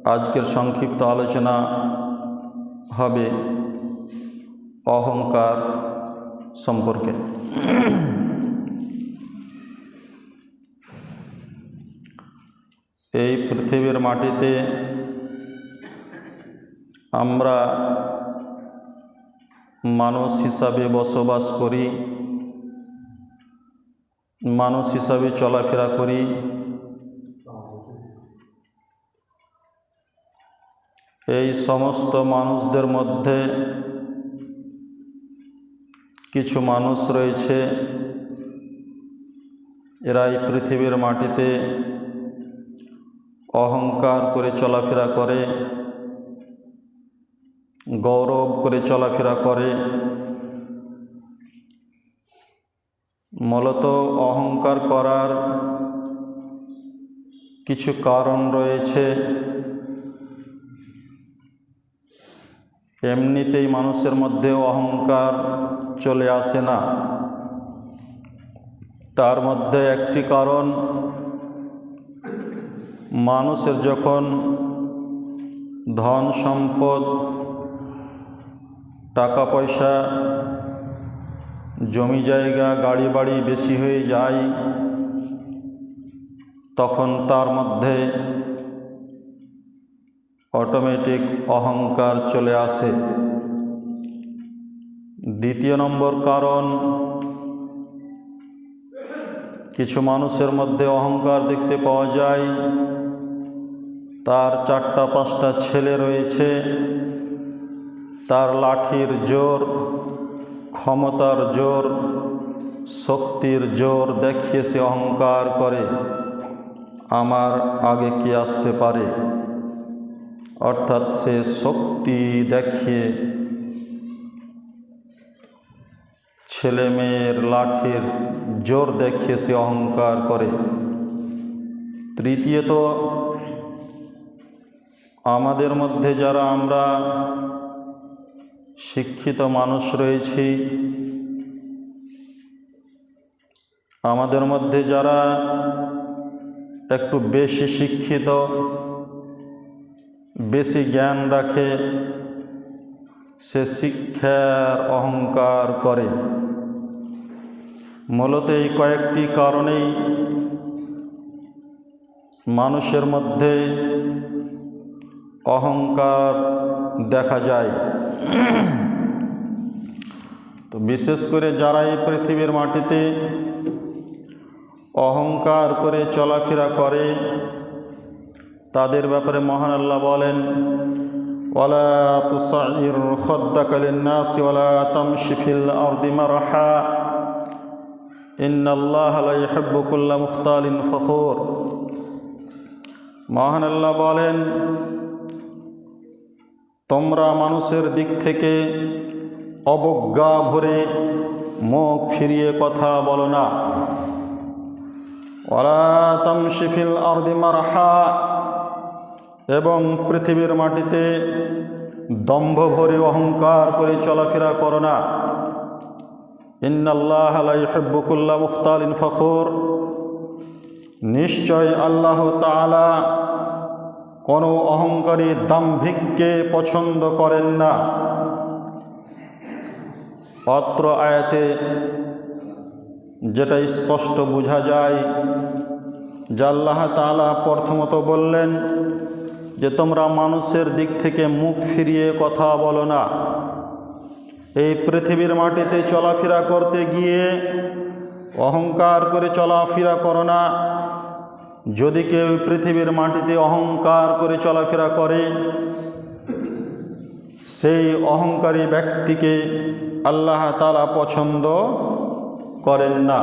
আজকের সংক্ষিপ্ত আলোচনা হবে অহংকার সম্পর্কে। এই পৃথিবীর মাটিতে আমরা মানুষ হিসাবে বসবাস করি, মানুষ হিসাবে চলাফেরা করি। এই সমস্ত মানুষদের মধ্যে কিছু মানুষ রয়েছে, এরা এই পৃথিবীর মাটিতে অহংকার করে চলাফেরা করে, গৌরব করে চলাফেরা করে। মূলত অহংকার করার কিছু কারণ রয়েছে। এমনিতেই মানুষের মধ্যে অহংকার চলে আসে না। তার মধ্যে একটি কারণ, মানুষের যখন ধন সম্পদ, টাকা পয়সা, জমি জায়গা, গাড়ি বাড়ি বেশি হয়ে যায়, তখন তার মধ্যে অটোমেটিক অহংকার চলে আসে। দ্বিতীয় নম্বর কারণ, কিছু মানুষের মধ্যে অহংকার দেখতে পাওয়া যায়, তার 4টা-5টা ছেলে রয়েছে, তার লাঠির জোর, ক্ষমতার জোর, শক্তির জোর দেখিয়ে সে অহংকার করে, আমার আগে কে আসতে পারে। অর্থাৎ সে শক্তি দেখিয়ে, ছেলে মেয়ের লাঠির জোর দেখিয়ে সে অহংকার করে। তৃতীয়ত, আমাদের মধ্যে যারা আমরা শিক্ষিত মানুষ রয়েছি, আমাদের মধ্যে যারা একটু বেশি শিক্ষিত, বেশি জ্ঞান রাখে, সে শিক্ষার অহংকার করে। মূলত এই কয়েকটি কারণেই মানুষের মধ্যে অহংকার দেখা যায়। তো বিশেষ করে যারা এই পৃথিবীর মাটিতে অহংকার করে চলাফেরা করে, তাদের ব্যাপারে মহান আল্লাহ বলেন, ওয়ালা তুসাইর খাদ্দাকা লিন-নাসি ওয়ালা তামশি ফিল আরদি মারহা ইন্নাল্লাহা লা ইউহিব্বু কুল্লা মুখতালিন ফখুর। মহান আল্লাহ বলেন, তোমরা মানুষের দিক থেকে অবজ্ঞা ভরে মুখ ফিরিয়ে কথা বলো না। ওয়ালা তামশি ফিল আরদি মারহা, এবং পৃথিবীর মাটিতে দম্ভ ভরে অহংকার করে চলাফেরা করো না। ইন্নাল্লাহা লা ইউহিব্বু কুল্লা মুখতালিন ফখুর, নিশ্চয় আল্লাহ তাআলা কোনো অহংকারী দাম্ভিককে পছন্দ করেন না। অত্র আয়াতে যেটা স্পষ্ট বোঝা যায় যে আল্লাহ তাআলা প্রথমত বললেন যে তোমরা মানুষের দিক থেকে মুখ ফিরিয়ে কথা বলো না। এই পৃথিবীর মাটিতে চলাফেরা করতে গিয়ে অহংকার করে চলাফেরা করো না। যদি কেউ পৃথিবীর মাটিতে অহংকার করে চলাফেরা করে, সেই অহংকারী ব্যক্তিকে আল্লাহ তাআলা পছন্দ করেন না।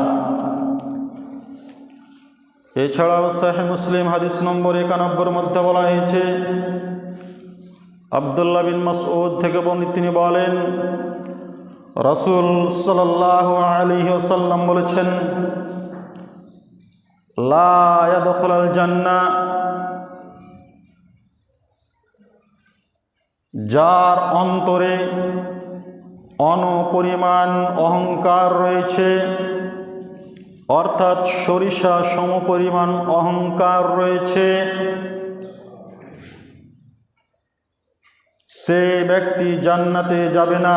এছাড়াও সহিহ মুসলিম হাদিস নম্বর 91 মধ্যে বলা হয়েছে, আব্দুল্লাহ বিন মাসউদ থেকে তিনি বলেন, রাসূল সাল্লাল্লাহু আলাইহি ওয়াসাল্লাম বলেছেন, লা ইয়াদখুলুল জান্নাহ, যার অন্তরে অনপরিমাণ অহংকার রয়েছে, অর্থাৎ সরিষা সমপরিমাণ অহংকার রয়েছে, সে ব্যক্তি জান্নাতে যাবে না,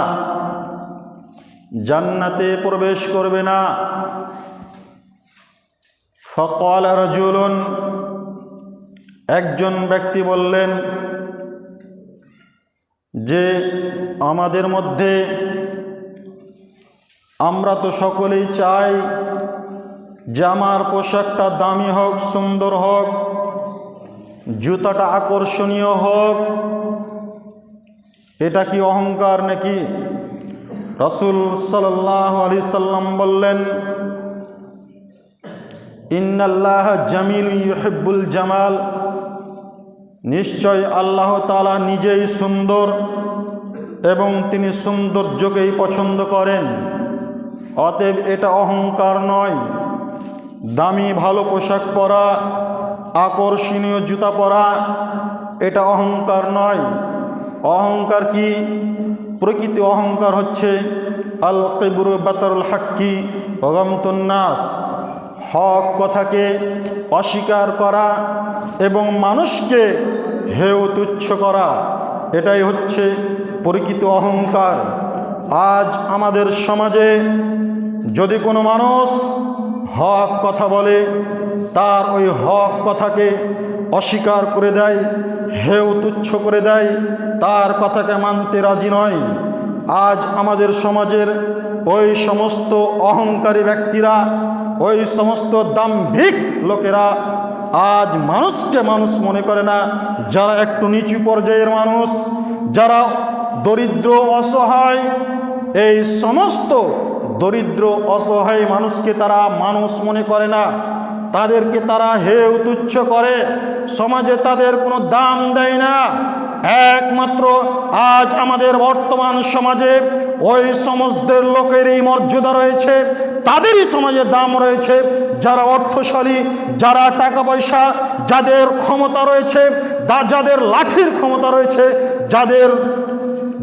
জান্নাতে প্রবেশ করবে না। ফাকাল রাজুলুন, একজন ব্যক্তি বললেন যে আমাদের মধ্যে আমরা তো সকলেই চাই যে আমার পোশাকটা দামি হোক, সুন্দর হোক, জুতাটা আকর্ষণীয় হোক। এটা কি অহংকার নাকি? রাসূল সাল্লাল্লাহু আলাইহি সাল্লাম বললেন, ইন্নাল্লাহা জামিলুন ইউহিব্বুল জামাল, নিশ্চয় আল্লাহ তাআলা নিজেই সুন্দর এবং তিনি সৌন্দর্যকেই পছন্দ করেন। অতএব এটা অহংকার নয়। দামি ভালো পোশাক পরা, আকর্ষণীয় জুতা পরা, এটা অহংকার নয়। অহংকার কি? প্রকৃত অহংকার হচ্ছে আল কিবরু বাতারুল হাক্কি ওয়া গামতুন নাস, হক কথাকে অস্বীকার করা এবং মানুষকে হেয় তুচ্ছ করা, এটাই হচ্ছে প্রকৃত অহংকার। আজ আমাদের সমাজে যদি কোনো মানুষ হক কথা বলে, তার ওই হক কথাকে অস্বীকার করে দেয়, হেয় তুচ্ছ করে দেয়, তার কথাকে মানতে রাজি নয়। আজ আমাদের সমাজের ওই সমস্ত অহংকারী ব্যক্তিরা, ওই সমস্ত দাম্ভিক লোকেরা আজ মানুষকে মানুষ মনে করে না। যারা একটু নিচু পর্যায়ের মানুষ, যারা দরিদ্র অসহায়, এই সমস্ত দরিদ্র অসহায় মানুষকে তারা মানুষ মনে করে না, তাদেরকে তারা হেয় তুচ্ছ করে, সমাজে তাদের কোনো দাম দেয় না। একমাত্র আজ আমাদের বর্তমান সমাজে ওই সমস্ত লোকেরই মর্যাদা রয়েছে, তাদেরই সমাজে দাম রয়েছে যারা অর্থশালী, যারা টাকা পয়সা, যাদের ক্ষমতা রয়েছে, যাদের লাঠির ক্ষমতা রয়েছে, যাদের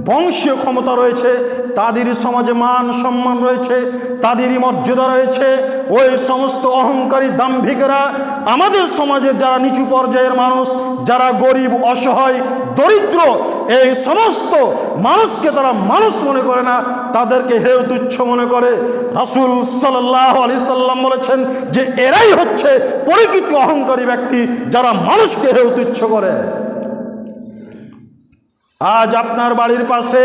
বংশীয় ক্ষমতা রয়েছে, তাদেরই সমাজে মান সম্মান রয়েছে, তাদেরই মর্যাদা রয়েছে। ওই সমস্ত অহংকারী দাম্ভিকেরা আমাদের সমাজের যারা নিচু পর্যায়ের মানুষ, যারা গরিব, অসহায়, দরিদ্র, এই সমস্ত মানুষকে তারা মানুষ মনে করে না, তাদেরকে হেয় তুচ্ছ মনে করে। রাসূল সাল্লাল্লাহু আলাইহি সাল্লাম বলেছেন যে এরাই হচ্ছে প্রকৃত অহংকারী ব্যক্তি, যারা মানুষকে হেয় তুচ্ছ করে। আজ আপনার বাড়ির পাশে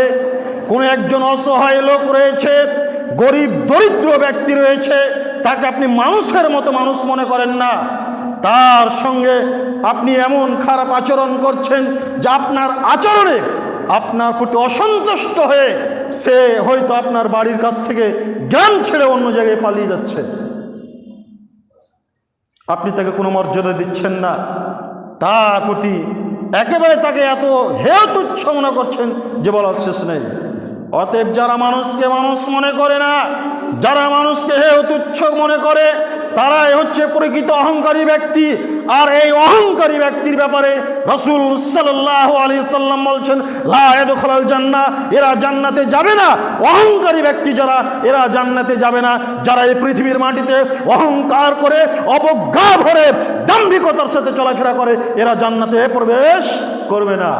কোনো একজন অসহায় লোক রয়েছে, গরিব দরিদ্র ব্যক্তি রয়েছে, তাকে আপনি মানুষের মতো মানুষ মনে করেন না, তার সঙ্গে আপনি এমন খারাপ আচরণ করছেন যে আপনার আচরণে আপনার প্রতি অসন্তুষ্ট হয়ে সে হয়তো আপনার বাড়ির কাছ থেকে গ্রাম ছেড়ে অন্য জায়গায় পালিয়ে যাচ্ছে। আপনি তাকে কোনো মর্যাদা দিচ্ছেন না, তার প্রতি একেবারে তাকে এত হেয় তুচ্ছ মনে করছেন যে বলার শেষ নেই। অতএব যারা মানুষকে মানুষ মনে করে না, যারা মানুষকে হেয় তুচ্ছ মনে করে, তারাই হচ্ছে প্রকৃত অহংকারী ব্যক্তি। আর এই অহংকারী ব্যক্তির ব্যাপারে রাসূল সাল্লাল্লাহু আলাইহি সাল্লাম বলছেন, লা ইয়াদখুলুল জান্নাহ, এরা জান্নাতে যাবে না। অহংকারী ব্যক্তি যারা, এরা জান্নাতে যাবে না। যারা এই পৃথিবীর মাটিতে অহংকার করে, অবজ্ঞা ভরে, দাম্ভিকতার সাথে চলাফেরা করে, এরা জান্নাতে প্রবেশ করবে না।